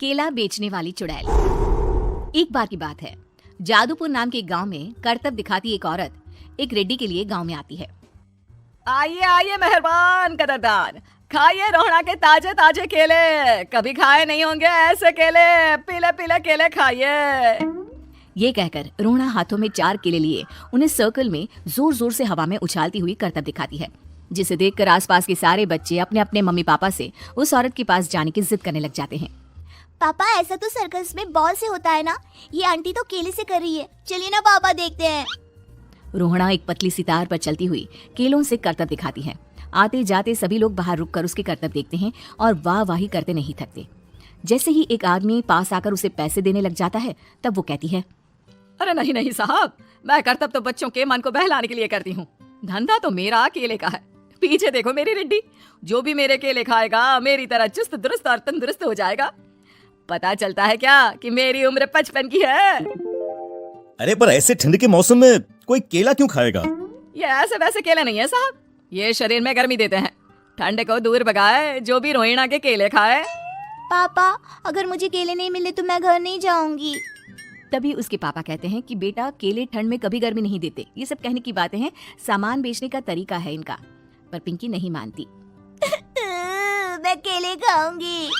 केला बेचने वाली चुड़ैल। एक बार की बात है, जादूपुर नाम के एक गांव में करतब दिखाती एक औरत एक रेड्डी के लिए गांव में आती है। आइए आइए मेहरबान कदरदान, खाइए रोहड़ा के ताजे ताजे केले, कभी खाए नहीं होंगे ऐसे केले, पीले पीले केले खाइए। ये कहकर रोहड़ा हाथों में 4 केले लिए उन्हें सर्कल में जोर जोर से हवा में उछालती हुई करतब दिखाती है, जिसे देखकर आसपास के सारे बच्चे अपने अपने मम्मी पापा से उस औरत के पास जाने की जिद करने लग जाते हैं। पापा ऐसा तो सर्कस में बॉल से होता है ना, ये आंटी तो केले से कर रही है, चलिए ना पापा देखते हैं। रोहड़ा एक पतली सी तार पर चलती हुई केलों से करतब दिखाती है। आते जाते सभी लोग बाहर रुककर उसके करतब देखते हैं और वाह वाही करते नहीं थकते। जैसे ही एक आदमी पास आकर उसे पैसे देने लग जाता है, तब वो कहती है, अरे नहीं नहीं साहब, मैं करतब तो बच्चों के मन को बहलाने के लिए करती हूँ, धंधा तो मेरा केले का है। पीछे देखो मेरी रेड्डी, जो भी मेरे केले खाएगा मेरी तरह चुस्त दुरुस्त और तंदुरुस्त हो जाएगा। पता चलता है क्या कि मेरी उम्र 55 की है। अरे पर ऐसे ठंड के मौसम में कोई केला क्यों खाएगा? ये ऐसे वैसे केले नहीं है साहब, ये शरीर में गर्मी देते हैं, ठंड को दूर भगाए जो भी रोहिणा के केले खाए। पापा अगर मुझे केले नहीं मिले तो मैं घर नहीं जाऊंगी। तभी उसके पापा कहते हैं कि बेटा, केले ठंड में कभी गर्मी नहीं देते। ये सब कहने की बातें हैं, सामान बेचने का तरीका है इनका। पर पिंकी नहीं मानती। मैं केले खाऊंगी।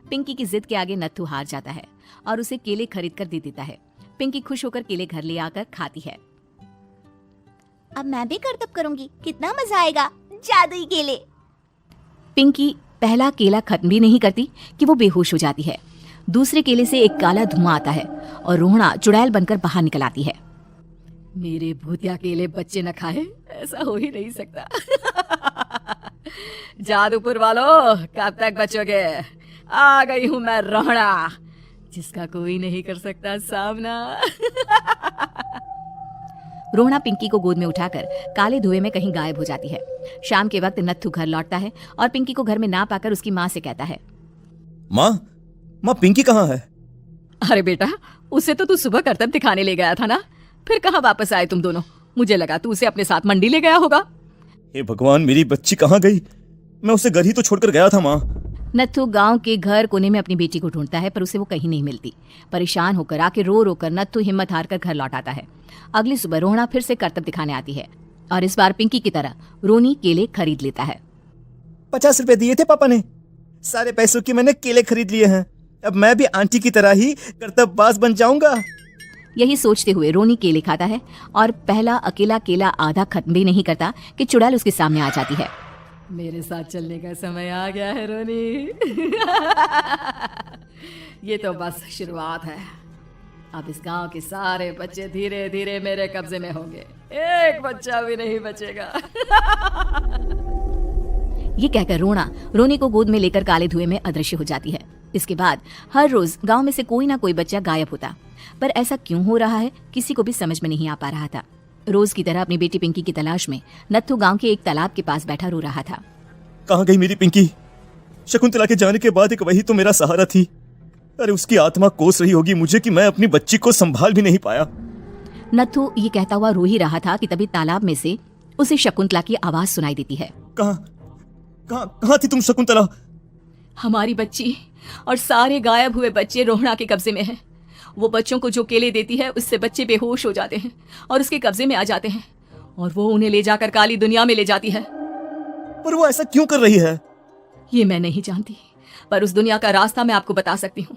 पिंकी की जिद के आगे नत्थू हार जाता है और उसे केले खरीद कर दे देता है। पिंकी खुश होकर केले घर ले आकर खाती है। अब मैं भी करतब करूंगी, कितना मजा आएगा, जादुई केले। पिंकी पहला केला खत्म भी नहीं करती कि वो बेहोश हो जाती है। दूसरे केले से एक काला धुआं आता है और रोहड़ा चुड़ैल बनकर बाहर निकल आती है। मेरे भूतिया केले बच्चे न खाए, ऐसा हो ही नहीं सकता। जादूपुर वालों, कब तक बचोगे? आ गई हूँ मैं रोहड़ा, जिसका कोई नहीं कर सकता सामना। रोहड़ा पिंकी को गोद में उठाकर काले धुएं में कहीं गायब हो जाती है। शाम के वक्त नत्थू घर लौटता है और पिंकी को घर में ना पाकर उसकी माँ से कहता है, माँ पिंकी कहाँ है? अरे बेटा, उसे तो तू सुबह करतब दिखाने ले गया था ना, फिर कहाँ वापस आए तुम दोनों? मुझे लगा तू उसे अपने साथ मंडी ले गया होगा। हे भगवान, मेरी बच्ची कहाँ गई? मैं उसे घर ही तो छोड़कर गया था माँ। नत्थू गांव के घर कोने में अपनी बेटी को ढूंढता है, पर उसे वो कहीं नहीं मिलती। परेशान होकर आके रो रो कर नत्थू हिम्मत हार कर घर लौट आता है। अगली सुबह रोहड़ा फिर से करतब दिखाने आती है और इस बार पिंकी की तरह रोनी केले खरीद लेता है। 50 रुपए दिए थे पापा ने, सारे पैसों की मैंने केले खरीद लिए हैं। अब मैं भी आंटी की तरह ही करतबबाज बन जाऊंगा। यही सोचते हुए रोनी केले खाता है और पहला अकेला केला आधा खत्म भी नहीं करता कि चुड़ैल उसके सामने आ जाती है। मेरे साथ चलने का समय आ गया है रोनी। ये तो बस शुरुआत है। अब इस गांव के सारे बच्चे धीरे धीरे मेरे कब्जे में होंगे, एक बच्चा भी नहीं बचेगा। ये कहकर रोना रोनी को गोद में लेकर काले धुएं में अदृश्य हो जाती है। इसके बाद हर रोज गांव में से कोई ना कोई बच्चा गायब होता, पर ऐसा क्यों हो रहा है किसी को भी समझ में नहीं आ पा रहा था। रोज की तरह अपनी बेटी पिंकी की तलाश में नत्थू गांव के एक तालाब के पास बैठा रो रहा था। कहाँ गई मेरी पिंकी? शकुंतला के जाने के बाद एक वही तो मेरा सहारा थी। अरे उसकी आत्मा कोस रही होगी मुझे कि मैं अपनी बच्ची को संभाल भी नहीं पाया। नत्थू ये कहता हुआ रो ही रहा था कि तभी तालाब में से उसे शकुंतला की आवाज सुनाई देती है। कहाँ थी तुम शकुंतला? हमारी बच्ची और सारे गायब हुए बच्चे रोहड़ा के कब्जे में हैं। वो बच्चों को जो केले देती है उससे बच्चे बेहोश हो जाते हैं और उसके कब्जे में आ जाते हैं और वो उन्हें ले जाकर काली दुनिया में ले जाती है। पर वो ऐसा क्यों कर रही है? ये मैं नहीं जानती, पर उस दुनिया का रास्ता मैं आपको बता सकती हूँ।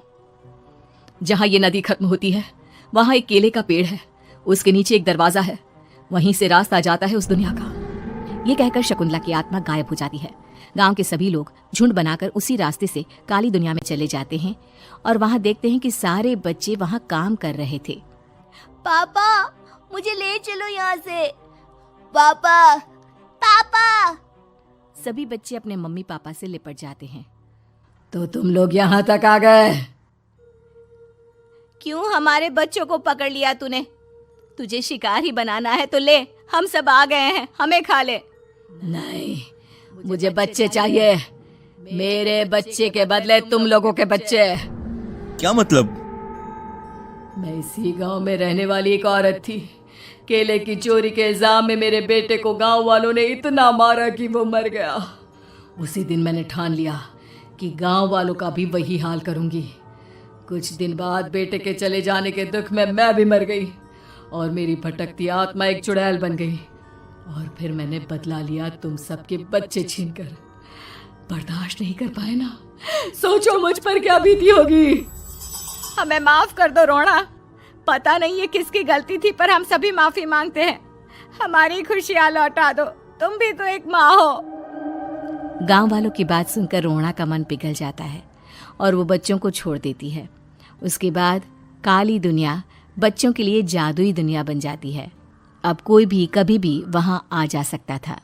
जहाँ ये नदी खत्म होती है वहाँ एक केले का पेड़ है, उसके नीचे एक दरवाजा है, वहीं से रास्ता जाता है उस दुनिया का। ये कहकर शकुंतला की आत्मा गायब हो जाती है। गांव के सभी लोग झुंड बनाकर उसी रास्ते से काली दुनिया में चले जाते हैं और वहां देखते हैं कि सारे बच्चे वहां काम कर रहे थे। पापा मुझे ले चलो यहाँ से, पापा पापा। सभी बच्चे अपने मम्मी पापा से लिपट जाते हैं। तो तुम लोग यहाँ तक आ गए? क्यों हमारे बच्चों को पकड़ लिया तूने? तुझे शिकार ही बनाना है तो ले, हम सब आ गए हैं, हमें खा ले। नहीं, मुझे बच्चे चाहिए, मेरे बच्चे के बदले तुम लोगों के बच्चे। क्या मतलब? मैं इसी गांव में रहने वाली एक औरत थी। केले की चोरी के इल्जाम में मेरे बेटे को गांव वालों ने इतना मारा कि वो मर गया। उसी दिन मैंने ठान लिया कि गांव वालों का भी वही हाल करूंगी। कुछ दिन बाद बेटे के चले जाने के दुख में मैं भी मर गई और मेरी भटकती आत्मा एक चुड़ैल बन गई और फिर मैंने बदला लिया तुम सबके बच्चे छीनकर। बर्दाश्त नहीं कर पाए ना, सोचो मुझ पर क्या बीती होगी। हमें माफ कर दो रोना, पता नहीं ये किसकी गलती थी पर हम सभी माफी मांगते हैं। हमारी खुशियां लौटा दो, तुम भी तो एक माँ हो। गांव वालों की बात सुनकर रोहणा का मन पिघल जाता है और वो बच्चों को छोड़ देती है। उसके बाद काली दुनिया बच्चों के लिए जादुई दुनिया बन जाती है। अब कोई भी कभी भी वहां आ जा सकता था।